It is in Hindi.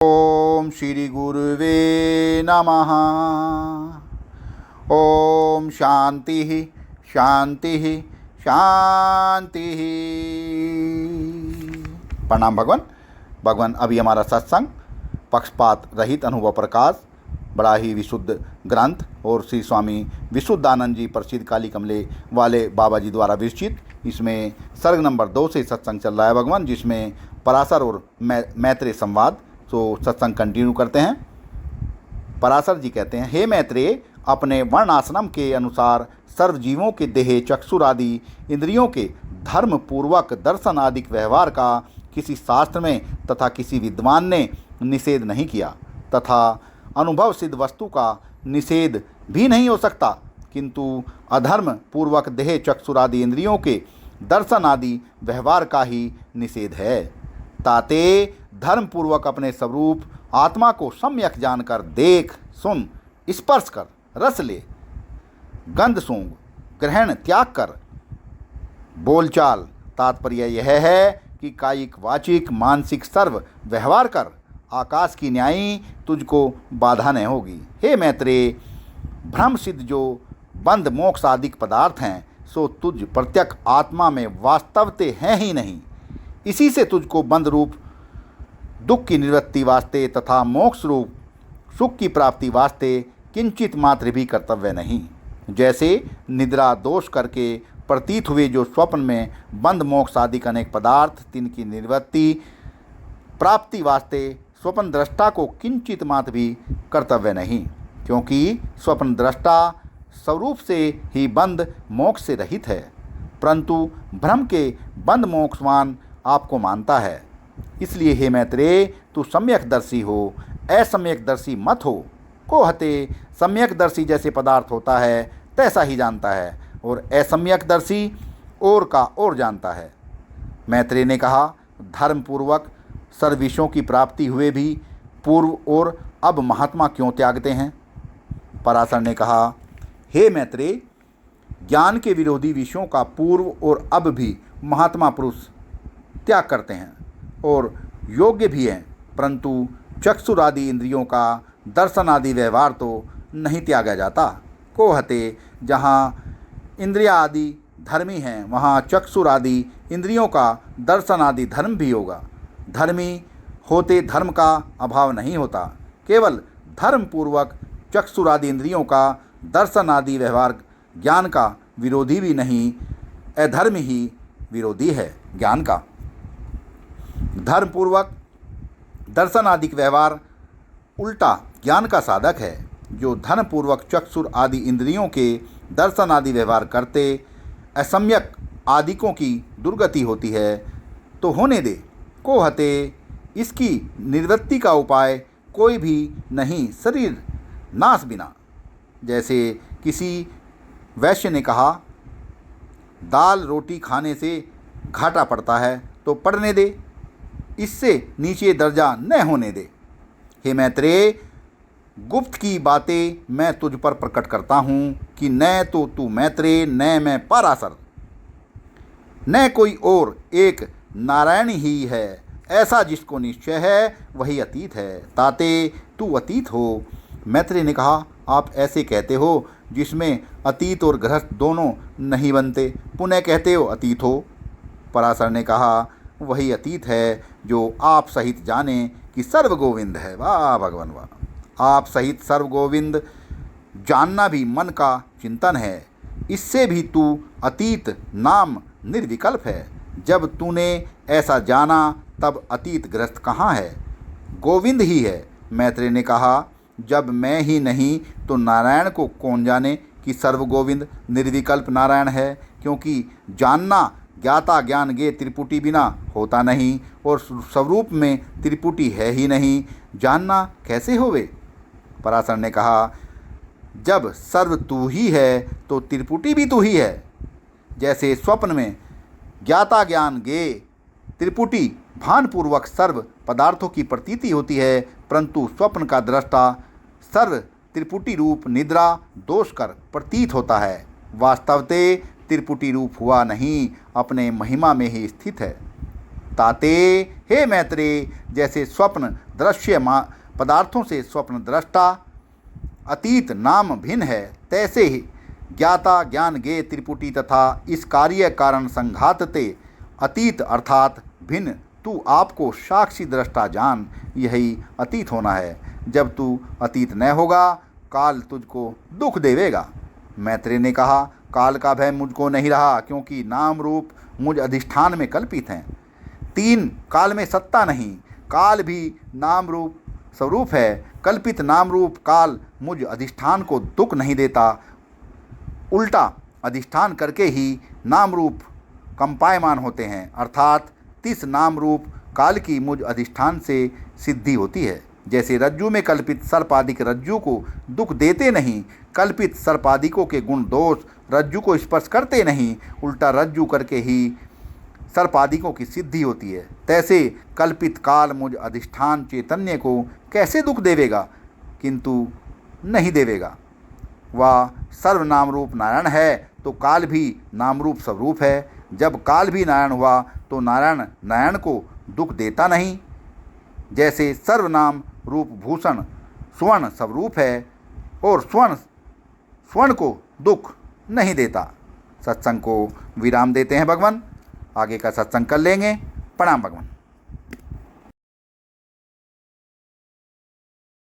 ओम श्री गुरुवे नमः। ओम शांति शांति शांति। प्रणाम भगवान। अभी हमारा सत्संग पक्षपात रहित अनुभव प्रकाश बड़ा ही विशुद्ध ग्रंथ और श्री स्वामी विशुद्धानंद जी प्रसिद्ध काली कमले वाले बाबा जी द्वारा विरचित, इसमें सर्ग नंबर 2 से सत्संग चल रहा है भगवान, जिसमें पराशर और मैत्रेय संवाद। तो सत्संग कंटिन्यू करते हैं। पराशर जी कहते हैं, हे मैत्रेय, अपने वर्ण आश्रम के अनुसार सर्व जीवों के देह चक्षुर आदि इंद्रियों के धर्म पूर्वक दर्शन आदि व्यवहार का किसी शास्त्र में तथा किसी विद्वान ने निषेध नहीं किया, तथा अनुभव सिद्ध वस्तु का निषेध भी नहीं हो सकता, किंतु अधर्म पूर्वक देह चक्षुर आदि इंद्रियों के दर्शन आदि व्यवहार का ही निषेध है। ताते धर्म पूर्वक अपने स्वरूप आत्मा को सम्यक जानकर देख सुन स्पर्श कर रस ले, गंध सूंघ ग्रहण त्याग कर बोलचाल। तात्पर्य यह है कि कायिक वाचिक मानसिक सर्व व्यवहार कर, आकाश की न्यायी तुझको बाधा न होगी। हे मैत्रेय, भ्रम सिद्ध जो बंध मोक्ष आदि पदार्थ हैं, सो तुझ प्रत्यक्ष आत्मा में वास्तवते हैं ही नहीं। इसी से तुझको बंध रूप दुख की निवृत्ति वास्ते तथा मोक्ष रूप सुख की प्राप्ति वास्ते किंचित मात्र भी कर्तव्य नहीं। जैसे निद्रा दोष करके प्रतीत हुए जो स्वप्न में बंध मोक्ष आदि अनेक पदार्थ, तिनकी निवृत्ति प्राप्ति वास्ते स्वप्न दृष्टा को किंचित मात्र भी कर्तव्य नहीं, क्योंकि स्वप्न दृष्टा स्वरूप से ही बंध मोक्ष से रहित है, परंतु भ्रम के बंध मोक्षवान आपको मानता है। इसलिए हे मैत्रेय, तू सम्यकदर्शी हो, असम्यकदर्शी मत हो। को हते सम्यकदर्शी जैसे पदार्थ होता है तैसा ही जानता है, और असम्यकदर्शी और का और जानता है। मैत्रेय ने कहा, धर्मपूर्वक सर्व विषयों की प्राप्ति हुए भी पूर्व और अब महात्मा क्यों त्यागते हैं? पराशर ने कहा, हे मैत्रेय, ज्ञान के विरोधी विषयों का पूर्व और अब भी महात्मा पुरुष त्याग करते हैं और योग्य भी हैं, परंतु चक्षुर आदि इंद्रियों का दर्शन आदि व्यवहार तो नहीं त्यागा जाता। को हते जहाँ इंद्रिया आदि धर्मी हैं, वहाँ चक्षुर आदि इंद्रियों का दर्शन आदि धर्म भी होगा। धर्मी होते धर्म का अभाव नहीं होता, केवल धर्म पूर्वक चक्षुर आदि इंद्रियों का दर्शन आदि व्यवहार ज्ञान का विरोधी भी नहीं, अधर्म ही विरोधी है ज्ञान का। धर्मपूर्वक दर्शन आदि व्यवहार उल्टा ज्ञान का साधक है। जो धर्मपूर्वक चक्षुर आदि इंद्रियों के दर्शन आदि व्यवहार करते असम्यक आदिकों की दुर्गति होती है, तो होने दे। को हते इसकी निवृत्ति का उपाय कोई भी नहीं, शरीर नाश बिना। जैसे किसी वैश्य ने कहा, दाल रोटी खाने से घाटा पड़ता है तो पड़ने दे, इससे नीचे दर्जा न होने दे। हे मैत्रेय, गुप्त की बातें मैं तुझ पर प्रकट करता हूँ कि न तो तू मैत्रेय, न मैं पराशर, न कोई और, एक नारायण ही है। ऐसा जिसको निश्चय है वही अतीत है। ताते तू अतीत हो। मैत्रेय ने कहा, आप ऐसे कहते हो जिसमें अतीत और गृहस्थ दोनों नहीं बनते, पुनः कहते हो अतीत हो। पराशर ने कहा, वही अतीत है जो आप सहित जाने कि सर्व गोविंद है। वाह भगवान वाह। आप सहित सर्व गोविंद जानना भी मन का चिंतन है। इससे भी तू अतीत नाम निर्विकल्प है। जब तूने ऐसा जाना तब अतीत ग्रस्त कहाँ है? गोविंद ही है। मैत्रेय ने कहा, जब मैं ही नहीं तो नारायण को कौन जाने कि सर्व गोविंद निर्विकल्प नारायण है, क्योंकि जानना ज्ञाता ज्ञान गे त्रिपुटी बिना होता नहीं, और स्वरूप में त्रिपुटी है ही नहीं, जानना कैसे होवे? पराशर ने कहा, जब सर्व तू ही है तो त्रिपुटी भी तू ही है। जैसे स्वप्न में ज्ञाता ज्ञान गे त्रिपुटी भानपूर्वक सर्व पदार्थों की प्रतीति होती है, परंतु स्वप्न का दृष्टा सर्व त्रिपुटी रूप निद्रा दोष कर प्रतीत होता है। वास्तवते त्रिपुटी रूप हुआ नहीं, अपने महिमा में ही स्थित है। ताते, हे मैत्रेय, जैसे स्वप्न दृश्य पदार्थों से स्वप्न दृष्टा अतीत नाम भिन्न है, तैसे ही ज्ञाता ज्ञान गे त्रिपुटी तथा इस कार्य कारण संघातते अतीत अर्थात भिन्न तू आपको साक्षी दृष्टा जान, यही अतीत होना है। जब तू अतीत न होगा काल तुझको दुख देवेगा। मैत्रेय ने कहा, काल का भय मुझको नहीं रहा, क्योंकि नाम रूप मुझ अधिष्ठान में कल्पित हैं। 3 काल में सत्ता नहीं, काल भी नाम रूप स्वरूप है। कल्पित नाम रूप काल मुझ अधिष्ठान को दुख नहीं देता, उल्टा अधिष्ठान करके ही नाम रूप कंपायमान होते हैं, अर्थात 30 नाम रूप काल की मुझ अधिष्ठान से सिद्धि होती है। जैसे रज्जु में कल्पित सर्पादिक रज्जु को दुख देते नहीं, कल्पित सर्पादिकों के गुण दोष रज्जु को स्पर्श करते नहीं, उल्टा रज्जु करके ही सर्पादिकों की सिद्धि होती है, तैसे कल्पित काल मुझ अधिष्ठान चैतन्य को कैसे दुख देवेगा, किंतु नहीं देवेगा। वह सर्वनाम रूप नारायण है तो काल भी नाम रूप स्वरूप है। जब काल भी नारायण हुआ तो नारायण नारायण को दुख देता नहीं। जैसे सर्वनाम रूप भूषण स्वर्ण स्वरूप है और स्वर्ण को दुख नहीं देता। सत्संग को विराम देते हैं भगवान, आगे का सत्संग कर लेंगे। प्रणाम भगवान।